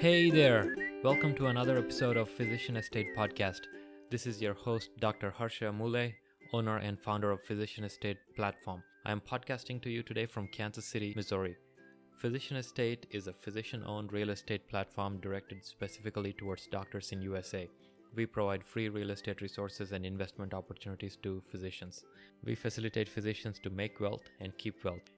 Hey there! Welcome to another episode of PhysicianEstate podcast. This is your host, Dr. Harsha Mule, owner and founder of PhysicianEstate platform. I am podcasting to you today from Kansas City, Missouri. PhysicianEstate is a physician-owned real estate platform directed specifically towards doctors in USA. We provide free real estate resources and investment opportunities to physicians. We facilitate physicians to make wealth and keep wealth.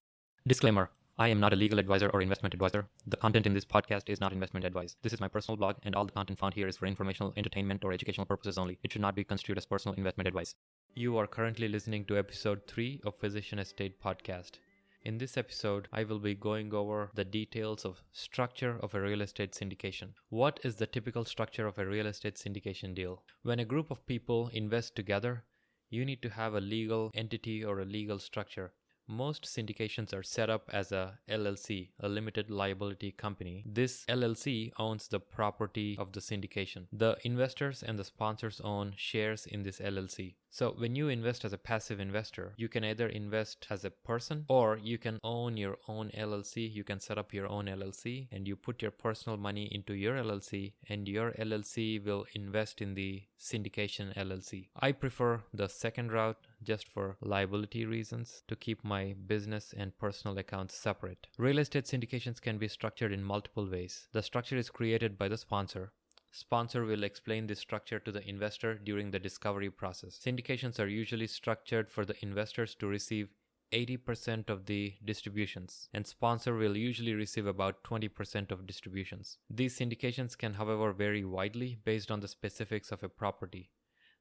Disclaimer: I am not a legal advisor or investment advisor. The content in this podcast is not investment advice. This is my personal blog, and all the content found here is for informational, entertainment, or educational purposes only. It should not be construed as personal investment advice. You are currently listening to episode 3 of PhysicianEstate podcast. In this episode, I will be going over the details of structure of a real estate syndication. What is the typical structure of a real estate syndication deal? When a group of people invest together, you need to have a legal entity or a legal structure. Most syndications are set up as a LLC, a limited liability company. This LLC owns the property of the syndication. The investors and the sponsors own shares in this LLC. So when you invest as a passive investor, you can either invest as a person or you can own your own LLC. You can set up your own LLC and you put your personal money into your LLC and your LLC will invest in the syndication LLC. I prefer the second route just for liability reasons, to keep my business and personal accounts separate. Real estate syndications can be structured in multiple ways. The structure is created by the sponsor. Sponsor will explain this structure to the investor during the discovery process. Syndications are usually structured for the investors to receive 80% of the distributions, and sponsor will usually receive about 20% of distributions. These syndications can, however, vary widely based on the specifics of a property.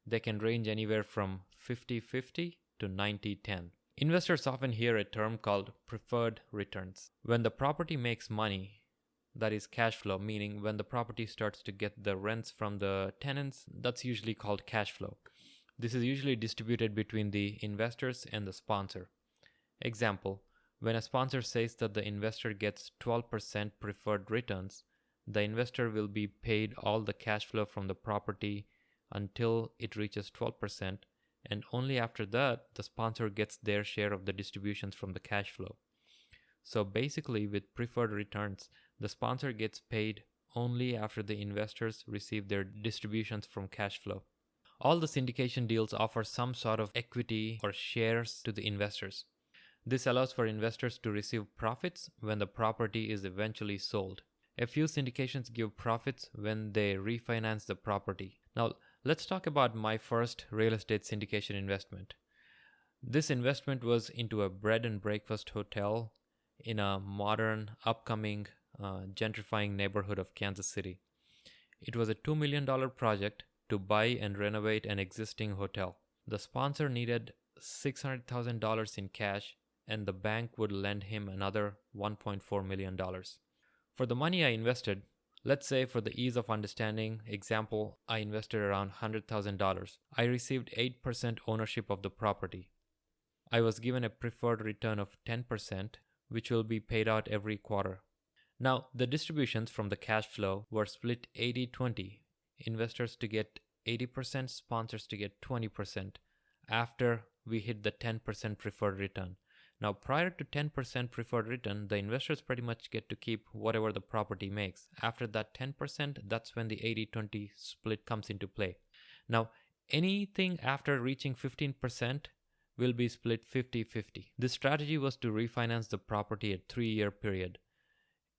They can range anywhere from 50-50 to 90-10. Investors often hear a term called preferred returns. When the property makes money, that is cash flow, meaning when the property starts to get the rents from the tenants, that's usually called cash flow. This is usually distributed between the investors and the sponsor. Example, when a sponsor says that the investor gets 12% preferred returns, the investor will be paid all the cash flow from the property until it reaches 12%, and only after that the sponsor gets their share of the distributions from the cash flow. So basically, with preferred returns, the sponsor gets paid only after the investors receive their distributions from cash flow. All the syndication deals offer some sort of equity or shares to the investors. This allows for investors to receive profits when the property is eventually sold. A few syndications give profits when they refinance the property. Now, let's talk about my first real estate syndication investment. This investment was into a bread and breakfast hotel in a modern, upcoming, gentrifying neighborhood of Kansas City. It was a $2 million project to buy and renovate an existing hotel. The sponsor needed $600,000 in cash, and the bank would lend him another $1.4 million. For the money I invested, let's say for the ease of understanding example, I invested around $100,000. I received 8% ownership of the property. I was given a preferred return of 10%, which will be paid out every quarter. Now, the distributions from the cash flow were split 80-20. Investors to get 80%, sponsors to get 20% after we hit the 10% preferred return. Now, prior to 10% preferred return, the investors pretty much get to keep whatever the property makes. After that 10%, that's when the 80-20 split comes into play. Now, anything after reaching 15% will be split 50-50. This strategy was to refinance the property at 3-year period.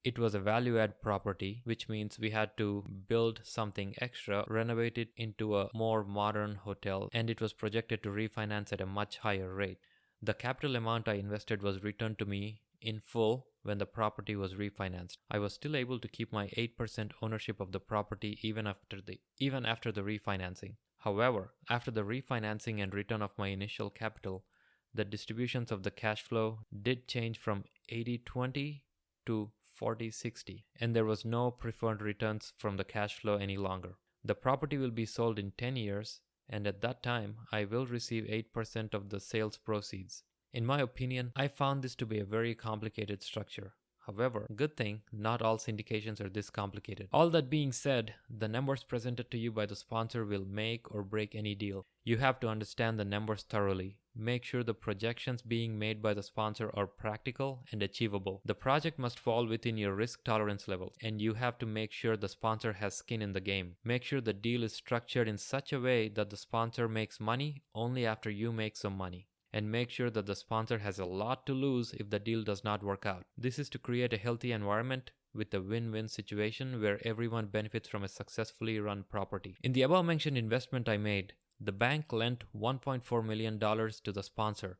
It was a value-add property, which means we had to build something extra, renovate it into a more modern hotel, and it was projected to refinance at a much higher rate. The capital amount I invested was returned to me in full when the property was refinanced. I was still able to keep my 8% ownership of the property even after the refinancing. However, after the refinancing and return of my initial capital, the distributions of the cash flow did change from 80-20 to 40-60, and there was no preferred returns from the cash flow any longer. The property will be sold in 10 years, and at that time, I will receive 8% of the sales proceeds. In my opinion, I found this to be a very complicated structure. However, good thing, not all syndications are this complicated. All that being said, the numbers presented to you by the sponsor will make or break any deal. You have to understand the numbers thoroughly. Make sure the projections being made by the sponsor are practical and achievable. The project must fall within your risk tolerance levels, and you have to make sure the sponsor has skin in the game. Make sure the deal is structured in such a way that the sponsor makes money only after you make some money. And make sure that the sponsor has a lot to lose if the deal does not work out. This is to create a healthy environment with a win-win situation where everyone benefits from a successfully run property. In the above-mentioned investment I made, the bank lent $1.4 million to the sponsor,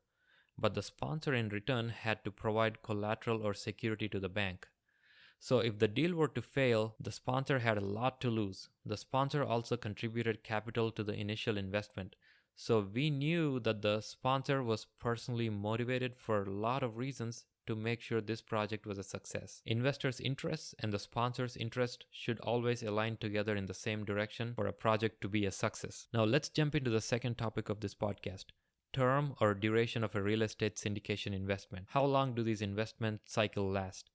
but the sponsor in return had to provide collateral or security to the bank. So if the deal were to fail, the sponsor had a lot to lose. The sponsor also contributed capital to the initial investment. So we knew that the sponsor was personally motivated for a lot of reasons to make sure this project was a success. Investors' interests and the sponsor's interest should always align together in the same direction for a project to be a success. Now let's jump into the second topic of this podcast. Term or duration of a real estate syndication investment. How long do these investment cycles last?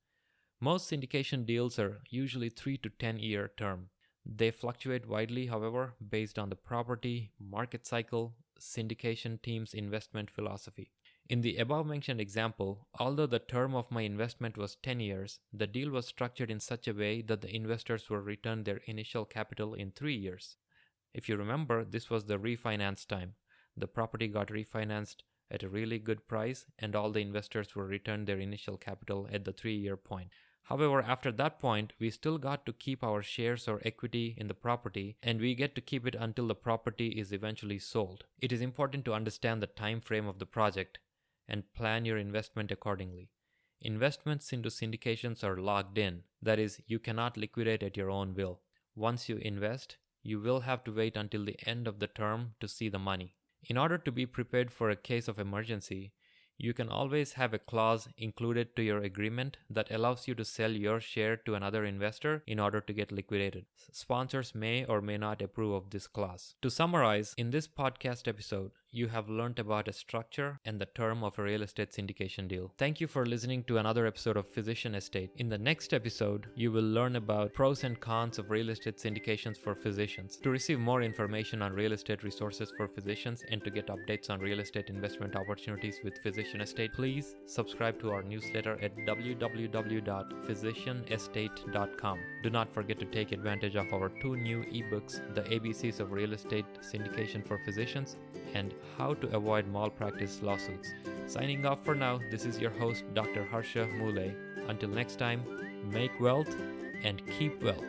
Most syndication deals are usually 3 to 10 year term. They fluctuate widely, however, based on the property, market cycle, syndication team's investment philosophy. In the above-mentioned example, although the term of my investment was 10 years, the deal was structured in such a way that the investors will return their initial capital in 3 years. If you remember, this was the refinance time. The property got refinanced at a really good price, and all the investors will return their initial capital at the 3-year point. However, after that point, we still got to keep our shares or equity in the property, and we get to keep it until the property is eventually sold. It is important to understand the time frame of the project and plan your investment accordingly. Investments into syndications are locked in. That is, you cannot liquidate at your own will. Once you invest, you will have to wait until the end of the term to see the money. In order to be prepared for a case of emergency, you can always have a clause included to your agreement that allows you to sell your share to another investor in order to get liquidated. Sponsors may or may not approve of this clause. To summarize, in this podcast episode, you have learned about a structure and the term of a real estate syndication deal. Thank you for listening to another episode of Physician Estate. In the next episode, you will learn about pros and cons of real estate syndications for physicians. To receive more information on real estate resources for physicians and to get updates on real estate investment opportunities with Physician Estate, please subscribe to our newsletter at www.PhysicianEstate.com. Do not forget to take advantage of our 2 new eBooks, The ABCs of Real Estate Syndication for Physicians and How to Avoid Malpractice Lawsuits. Signing off for now, this is your host, Dr. Harsha Muley. Until next time, make wealth and keep well.